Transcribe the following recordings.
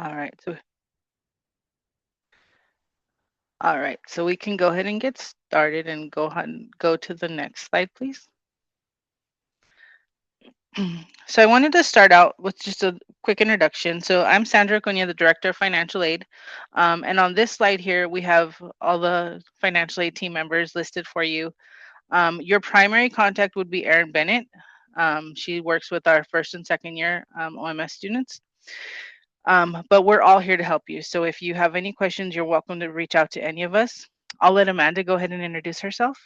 All right. So we can go ahead and get started and go ahead and go to the next slide, please. So I wanted to start out with just a quick introduction. So I'm Sandra Cunha, the Director of Financial Aid. And on this slide here, we have all the financial aid team members listed for you. Your primary contact would be Erin Bennett. She works with our first and second year OMS students. But we're all here to help you. So if you have any questions, you're welcome to reach out to any of us. I'll let Amanda go ahead and introduce herself.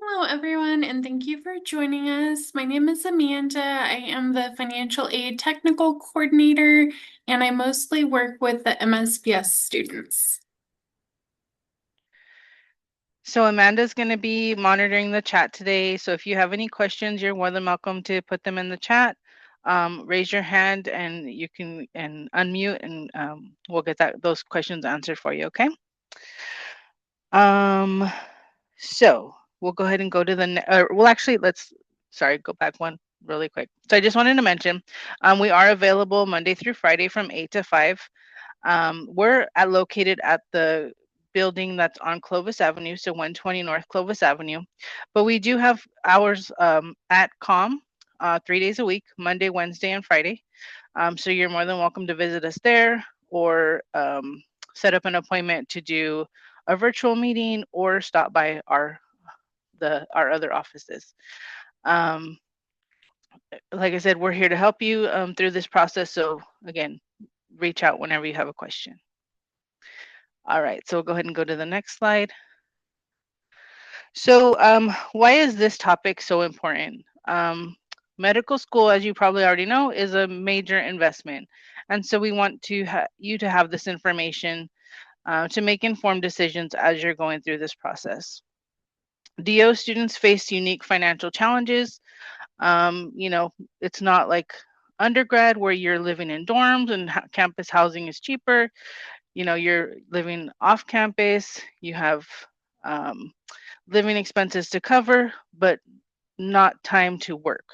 Hello, everyone, and thank you for joining us. My name is Amanda. I am the Financial Aid Technical Coordinator, and I mostly work with the MSPS students. So Amanda's going to be monitoring the chat today. So if you have any questions, you're more than welcome to put them in the chat. Raise your hand and you can unmute, and we'll get those questions answered for you. Okay. So we'll go ahead and go to the go back one really quick. So I just wanted to mention, we are available Monday through Friday from 8 to 5. We're located at the building that's on Clovis Avenue, so 120 North Clovis Avenue. But we do have hours at COM 3 days a week, Monday, Wednesday, and Friday. So you're more than welcome to visit us there, or set up an appointment to do a virtual meeting, or stop by our other offices. Like I said, we're here to help you through this process. So again, reach out whenever you have a question. All right, so we'll go ahead and go to the next slide. So why is this topic so important? Medical school, as you probably already know, is a major investment. And so we want you to have this information to make informed decisions as you're going through this process. DO students face unique financial challenges. It's not like undergrad where you're living in dorms and campus housing is cheaper. You're living off campus, you have living expenses to cover, but not time to work.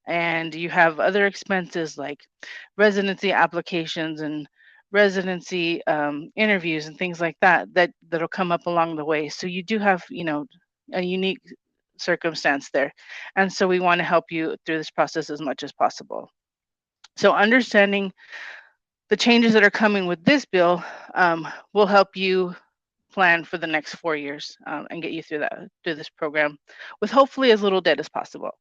And you have other expenses like residency applications and residency interviews and things like that'll come up along the way. So you do have, a unique circumstance there. And so we want to help you through this process as much as possible. So understanding the changes that are coming with this bill will help you plan for the next 4 years and get you through this program with hopefully as little debt as possible.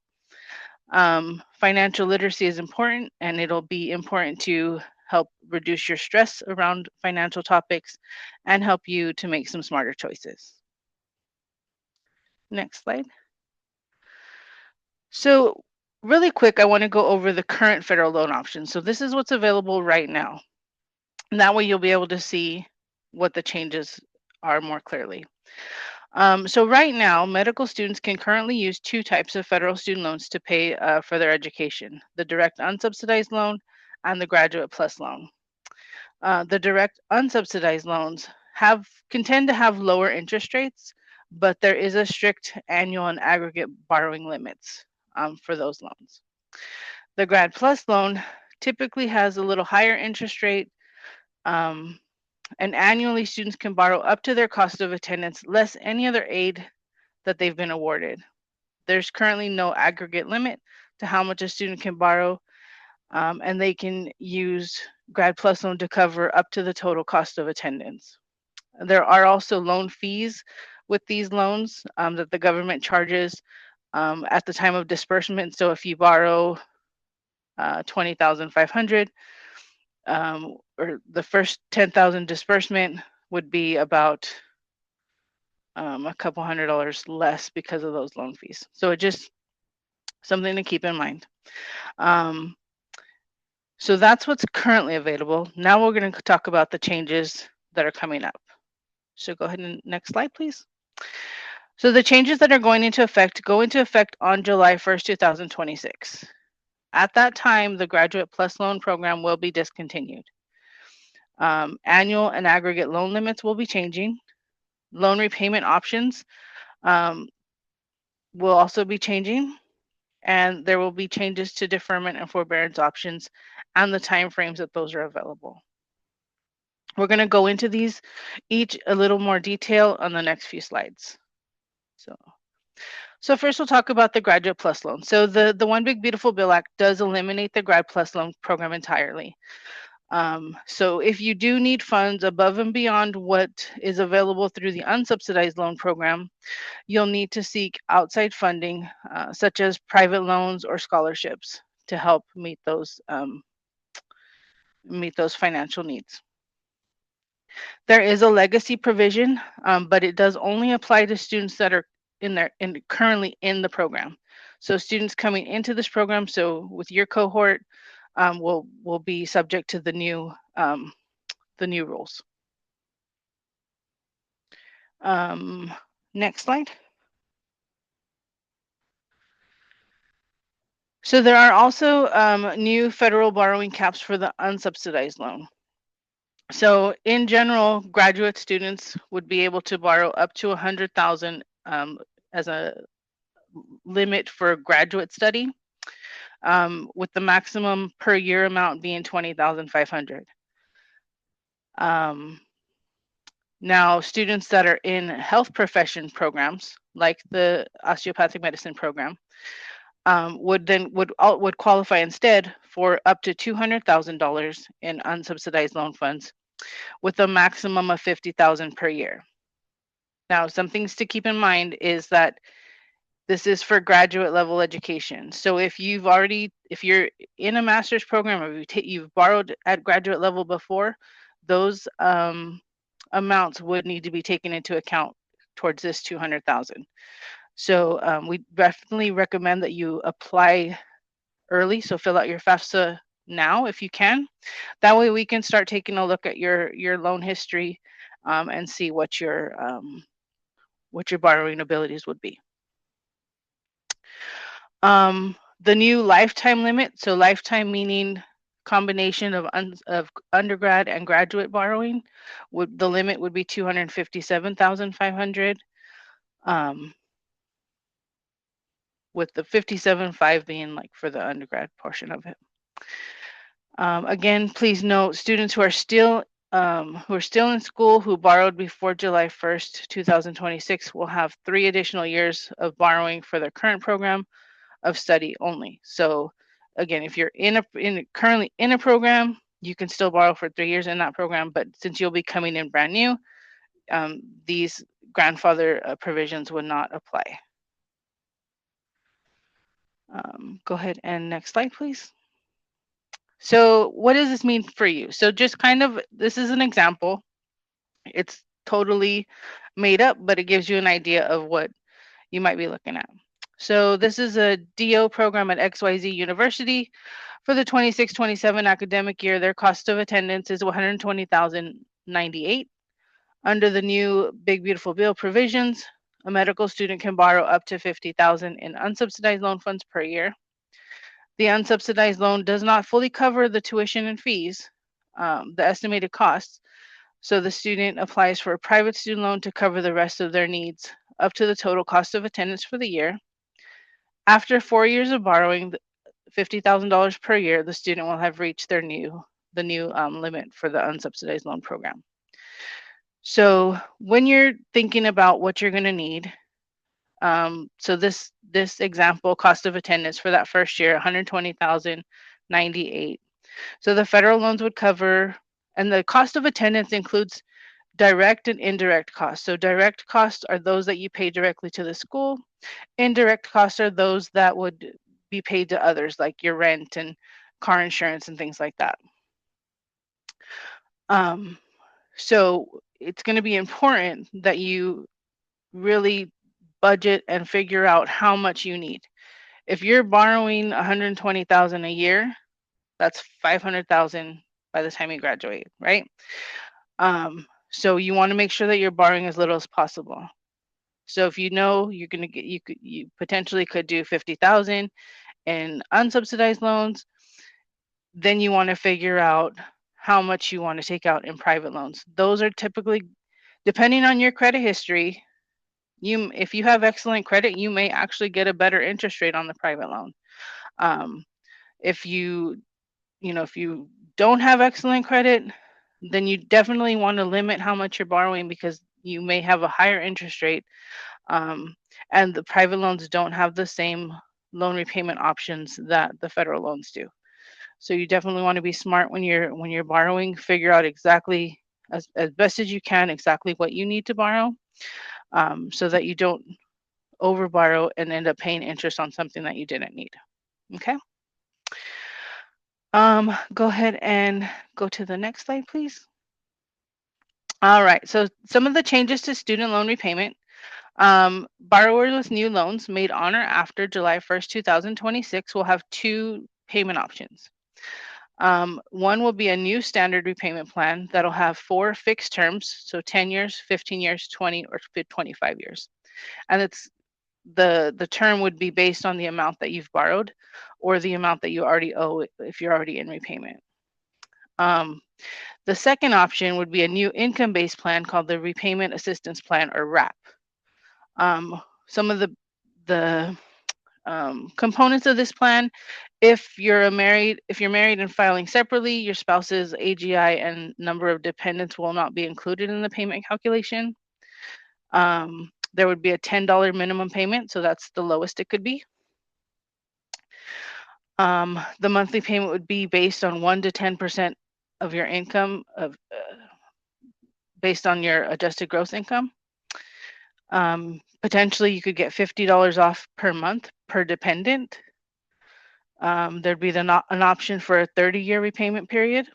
Financial literacy is important, and it'll be important to help reduce your stress around financial topics and help you to make some smarter choices. Next slide. So really quick, I want to go over the current federal loan options. So this is what's available right now. And that way you'll be able to see what the changes are more clearly. So right now, medical students can currently use two types of federal student loans to pay for their education: the direct unsubsidized loan and the graduate plus loan. The direct unsubsidized loans can tend to have lower interest rates, but there is a strict annual and aggregate borrowing limits for those loans. The grad plus loan typically has a little higher interest rate, and annually students can borrow up to their cost of attendance, less any other aid that they've been awarded. There's currently no aggregate limit to how much a student can borrow, and they can use grad plus loan to cover up to the total cost of attendance. There are also loan fees with these loans that the government charges at the time of disbursement. So if you borrow $20,500, or the first $10,000 disbursement would be about a couple $100 less because of those loan fees. So it just something to keep in mind. So that's what's currently available. Now we're going to talk about the changes that are coming up. So go ahead and next slide, please. So the changes that are going into effect go into effect on July 1st, 2026. At that time, the Graduate Plus Loan Program will be discontinued. Annual and aggregate loan limits will be changing. Loan repayment options will also be changing. and there will be changes to deferment and forbearance options and the timeframes that those are available. We're going to go into these each a little more detail on the next few slides. So first we'll talk about the Graduate Plus loan. So the One Big Beautiful Bill Act does eliminate the Grad Plus loan program entirely. So if you do need funds above and beyond what is available through the unsubsidized loan program, you'll need to seek outside funding, such as private loans or scholarships, to help meet those financial needs. There is a legacy provision, but it does only apply to students that are currently in the program. So students coming into this program, so with your cohort, will be subject to the new rules. Next slide. So there are also new federal borrowing caps for the unsubsidized loan. So in general, graduate students would be able to borrow up to $100,000 as a limit for graduate study, with the maximum per year amount being $20,500. Now, students that are in health profession programs, like the osteopathic medicine program, would qualify instead for up to $200,000 in unsubsidized loan funds, with a maximum of $50,000 per year. Now, some things to keep in mind is that this is for graduate level education. So if you're in a master's program, or you've borrowed at graduate level before, those amounts would need to be taken into account towards this $200,000. So we definitely recommend that you apply early. So fill out your FAFSA now if you can. That way we can start taking a look at your loan history and see what your borrowing abilities would be. The new lifetime limit, so lifetime meaning combination of undergrad and graduate borrowing, the limit would be $257,500, with the $57,500 being like for the undergrad portion of it. Again, please note students who are still in school who borrowed before July 1st, 2026 will have 3 additional years of borrowing for their current program of study only. So again, if you're currently in a program, you can still borrow for 3 years in that program, but since you'll be coming in brand new, these grandfather provisions would not apply. Go ahead and next slide, please. So what does this mean for you? So just this is an example. It's totally made up, but it gives you an idea of what you might be looking at. So this is a DO program at XYZ University. For the 26-27 academic year, their cost of attendance is $120,098. Under the new Big Beautiful Bill provisions, a medical student can borrow up to $50,000 in unsubsidized loan funds per year. The unsubsidized loan does not fully cover the tuition and fees, the estimated costs. So the student applies for a private student loan to cover the rest of their needs up to the total cost of attendance for the year. After 4 years of borrowing $50,000 per year, the student will have reached the new limit for the unsubsidized loan program. So when you're thinking about what you're going to need, so this example, cost of attendance for that first year, $120,098. So the federal loans would cover, and the cost of attendance includes direct and indirect costs. So direct costs are those that you pay directly to the school. Indirect costs are those that would be paid to others, like your rent and car insurance and things like that. So it's going to be important that you really budget and figure out how much you need. If you're borrowing $120,000 a year, that's $500,000 by the time you graduate, right? So you want to make sure that you're borrowing as little as possible. So if you know you're going to get, you potentially could do $50,000 in unsubsidized loans, then you want to figure out how much you want to take out in private loans. Those are typically, depending on your credit history, If you have excellent credit, you may actually get a better interest rate on the private loan. Um, if if you don't have excellent credit, then you definitely want to limit how much you're borrowing because you may have a higher interest rate. Um, and the private loans don't have the same loan repayment options that the federal loans do. So you definitely want to be smart when you're borrowing. Figure out exactly as best as you can exactly what you need to borrow, so that you don't overborrow and end up paying interest on something that you didn't need. Okay. Go ahead and go to the next slide, please. All right. So some of the changes to student loan repayment. Borrowers with new loans made on or after July 1st, 2026 will have two payment options. One will be a new standard repayment plan that'll have 4 fixed terms, so 10 years, 15 years, 20, or 25 years. And it's the term would be based on the amount that you've borrowed or the amount that you already owe if you're already in repayment. Um, the second option would be a new income-based plan called the Repayment Assistance Plan, or RAP. Some of the components of this plan: if you're married and filing separately, your spouse's AGI and number of dependents will not be included in the payment calculation. There would be a $10 minimum payment, so that's the lowest it could be. The monthly payment would be based on 1 to 10% of your income, based on your adjusted gross income. Potentially, you could get $50 off per month per dependent. There'd be an option for a 30-year repayment period.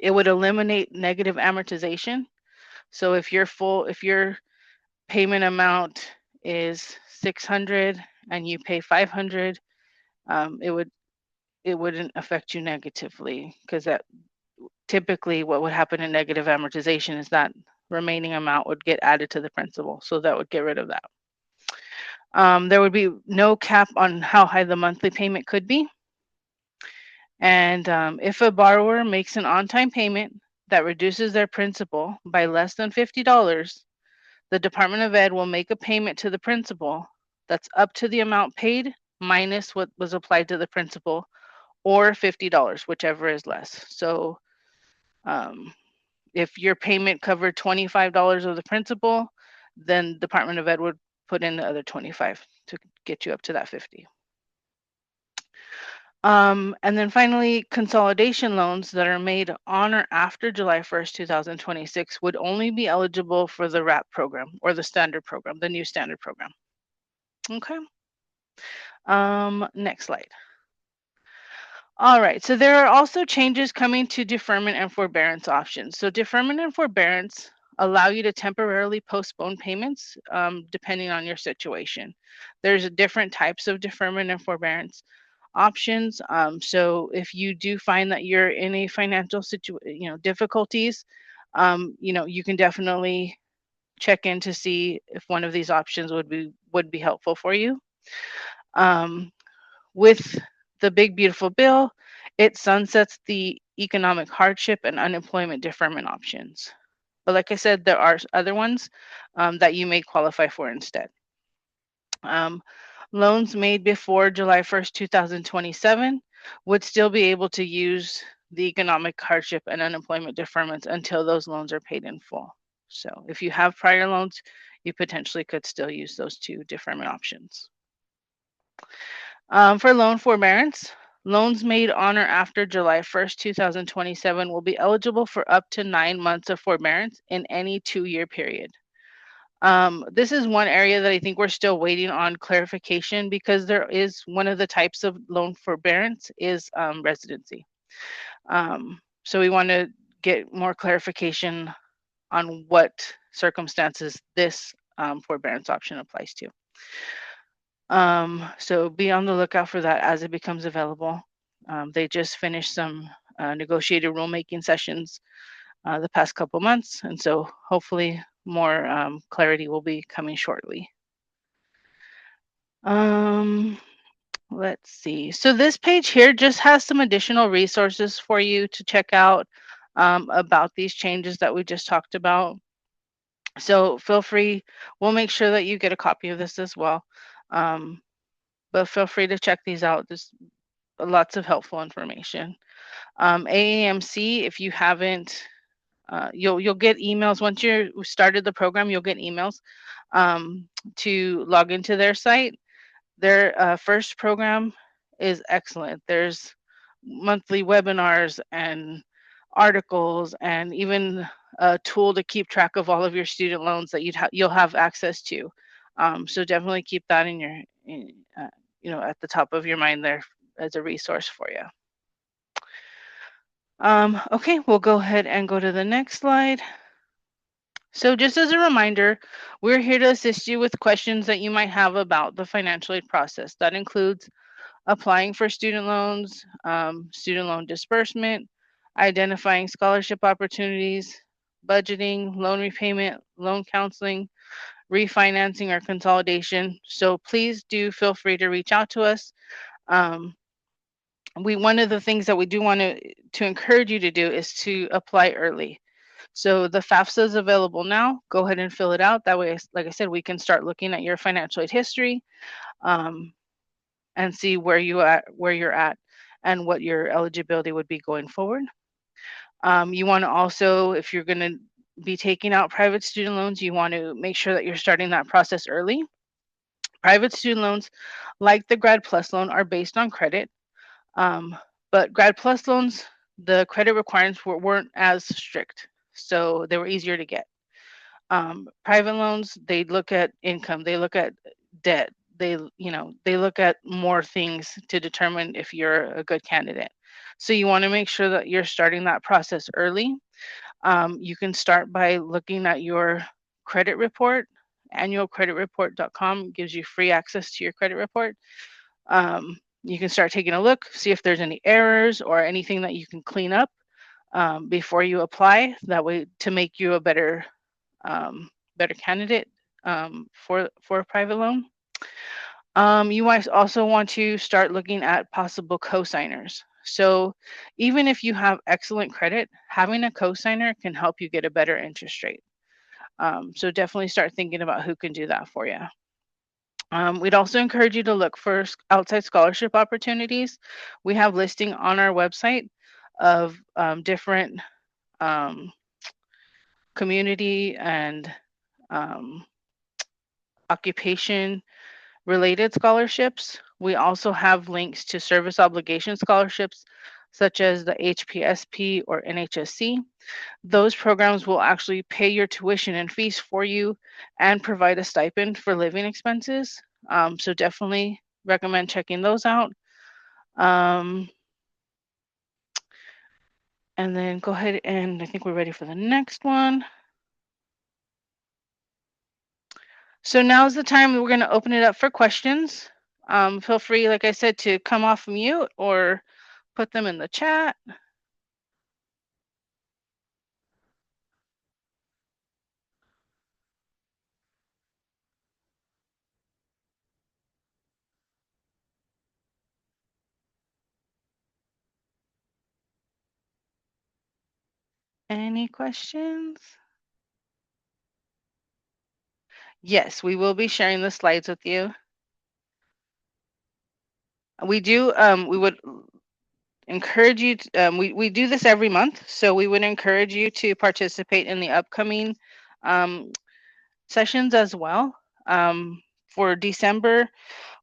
It would eliminate negative amortization. So if your payment amount is 600 and you pay 500, it wouldn't affect you negatively, because that typically what would happen in negative amortization is that remaining amount would get added to the principal. So that would get rid of that. There would be no cap on how high the monthly payment could be. And if a borrower makes an on-time payment that reduces their principal by less than $50, the Department of Ed will make a payment to the principal that's up to the amount paid minus what was applied to the principal, or $50, whichever is less. So if your payment covered $25 of the principal, then Department of Ed would put in the other 25 to get you up to that 50. And then finally, consolidation loans that are made on or after July 1st, 2026 would only be eligible for the RAP program, or the standard program, the new standard program. Okay. Next slide. All right, so there are also changes coming to deferment and forbearance options. So deferment and forbearance allow you to temporarily postpone payments, depending on your situation. There's different types of deferment and forbearance options. So if you do find that you're in a financial difficulties, you can definitely check in to see if one of these options would be helpful for you. With the big beautiful bill, it sunsets the economic hardship and unemployment deferment options. But like I said, there are other ones that you may qualify for instead. Loans made before July 1st, 2027 would still be able to use the economic hardship and unemployment deferments until those loans are paid in full. So if you have prior loans, you potentially could still use those two deferment options. For loan forbearance, loans made on or after July 1st, 2027 will be eligible for up to 9 months of forbearance in any 2-year period. This is one area that I think we're still waiting on clarification, because there is one of the types of loan forbearance is residency. So we want to get more clarification on what circumstances this forbearance option applies to. So be on the lookout for that as it becomes available. They just finished some negotiated rulemaking sessions the past couple months, and so hopefully more clarity will be coming shortly. Let's see. So this page here just has some additional resources for you to check out about these changes that we just talked about. So feel free. We'll make sure that you get a copy of this as well. Um, but feel free to check these out. There's lots of helpful information. AAMC, if you haven't, you'll get emails once you started the program. You'll get emails to log into their site. Their first program is excellent. There's monthly webinars and articles, and even a tool to keep track of all of your student loans that you'll have access to. So definitely keep that in your, at the top of your mind there as a resource for you. Okay, we'll go ahead and go to the next slide. So just as a reminder, we're here to assist you with questions that you might have about the financial aid process. That includes applying for student loans, student loan disbursement, identifying scholarship opportunities, budgeting, loan repayment, loan counseling, refinancing or consolidation. So please do feel free to reach out to us. One of the things that we do want to encourage you to do is to apply early. So the FAFSA is available now. Go ahead and fill it out. That way, like I said, we can start looking at your financial aid history and see where you're at, and what your eligibility would be going forward. You want to also, if you're going to be taking out private student loans, you want to make sure that you're starting that process early. Private student loans, like the Grad Plus loan, are based on credit. But Grad Plus loans, the credit requirements weren't as strict, so they were easier to get. Private loans, they look at income, they look at debt, they look at more things to determine if you're a good candidate. So you want to make sure that you're starting that process early. You can start by looking at your credit report. Annualcreditreport.com gives you free access to your credit report. You can start taking a look, see if there's any errors or anything that you can clean up before you apply. That way, to make you a better candidate for a private loan. You might also want to start looking at possible co-signers. So even if you have excellent credit, having a co-signer can help you get a better interest rate. So definitely start thinking about who can do that for you. We'd also encourage you to look for outside scholarship opportunities. We have listing on our website of different community and occupation related scholarships. We also have links to service obligation scholarships, such as the HPSP or NHSC. Those programs will actually pay your tuition and fees for you and provide a stipend for living expenses. So definitely recommend checking those out. And then go ahead, and I think we're ready for the next one. So now's the time we're going to open it up for questions. Feel free, like I said, to come off mute or put them in the chat. Any questions? Yes, we will be sharing the slides with you. We would encourage you to, we do this every month, so we would encourage you to participate in the upcoming sessions as well. For December,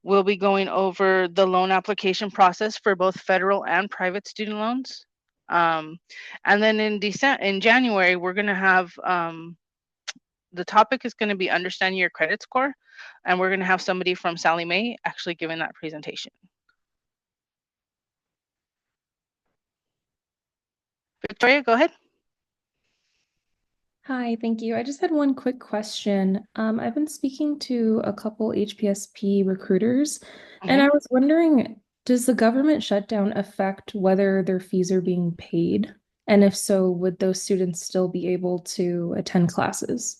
we'll be going over the loan application process for both federal and private student loans. And then in January, we're going to have the topic is going to be understanding your credit score, and we're going to have somebody from Sallie Mae actually giving that presentation. Victoria, go ahead. Hi, thank you. I just had one quick question. I've been speaking to a couple HPSP recruiters, and I was wondering, does the government shutdown affect whether their fees are being paid? And if so, would those students still be able to attend classes?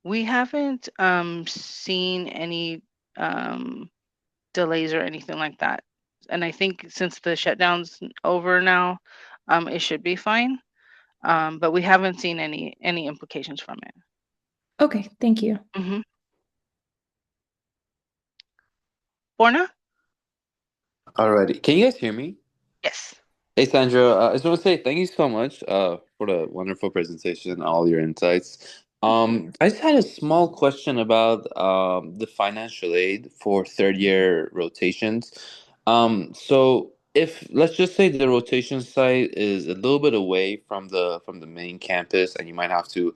We haven't seen any delays or anything like that. And I think since the shutdown's over now, it should be fine. But we haven't seen any implications from it. Okay, thank you. Mm-hmm. Borna? Alrighty. Can you guys hear me? Yes. Hey, Sandra. I just want to say thank you so much for the wonderful presentation and all your insights. I just had a small question about the financial aid for third year rotations. So if let's just say the rotation site is a little bit away from the main campus, and you might have to,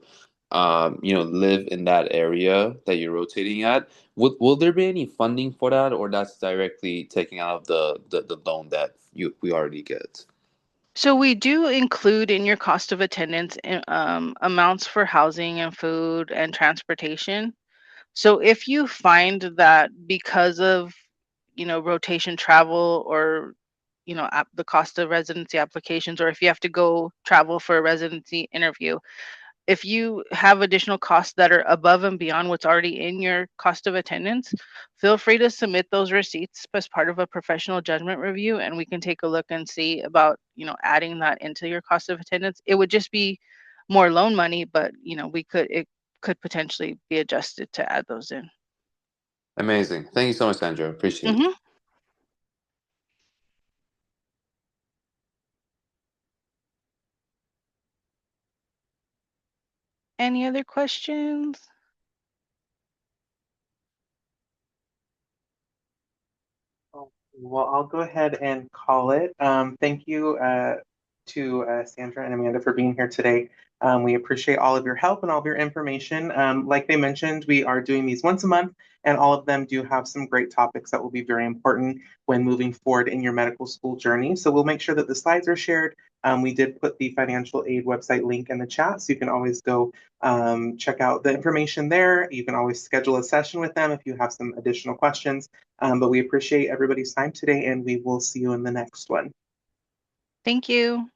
live in that area that you're rotating at. Will there be any funding for that, or that's directly taking out of the loan that we already get? So we do include in your cost of attendance amounts for housing and food and transportation. So if you find that because of, rotation travel or, the cost of residency applications, or if you have to go travel for a residency interview, if you have additional costs that are above and beyond what's already in your cost of attendance, feel free to submit those receipts as part of a professional judgment review, and we can take a look and see about, adding that into your cost of attendance. It would just be more loan money, but it could potentially be adjusted to add those in. Amazing. Thank you so much, Sandra. Appreciate it. Hmm. Any other questions? Well, I'll go ahead and call it. Thank you to Sandra and Amanda for being here today. We appreciate all of your help and all of your information. Like they mentioned, we are doing these once a month, and all of them do have some great topics that will be very important when moving forward in your medical school journey. So we'll make sure that the slides are shared. We did put the financial aid website link in the chat, so you can always go check out the information there. You can always schedule a session with them if you have some additional questions. But we appreciate everybody's time today, and we will see you in the next one. Thank you.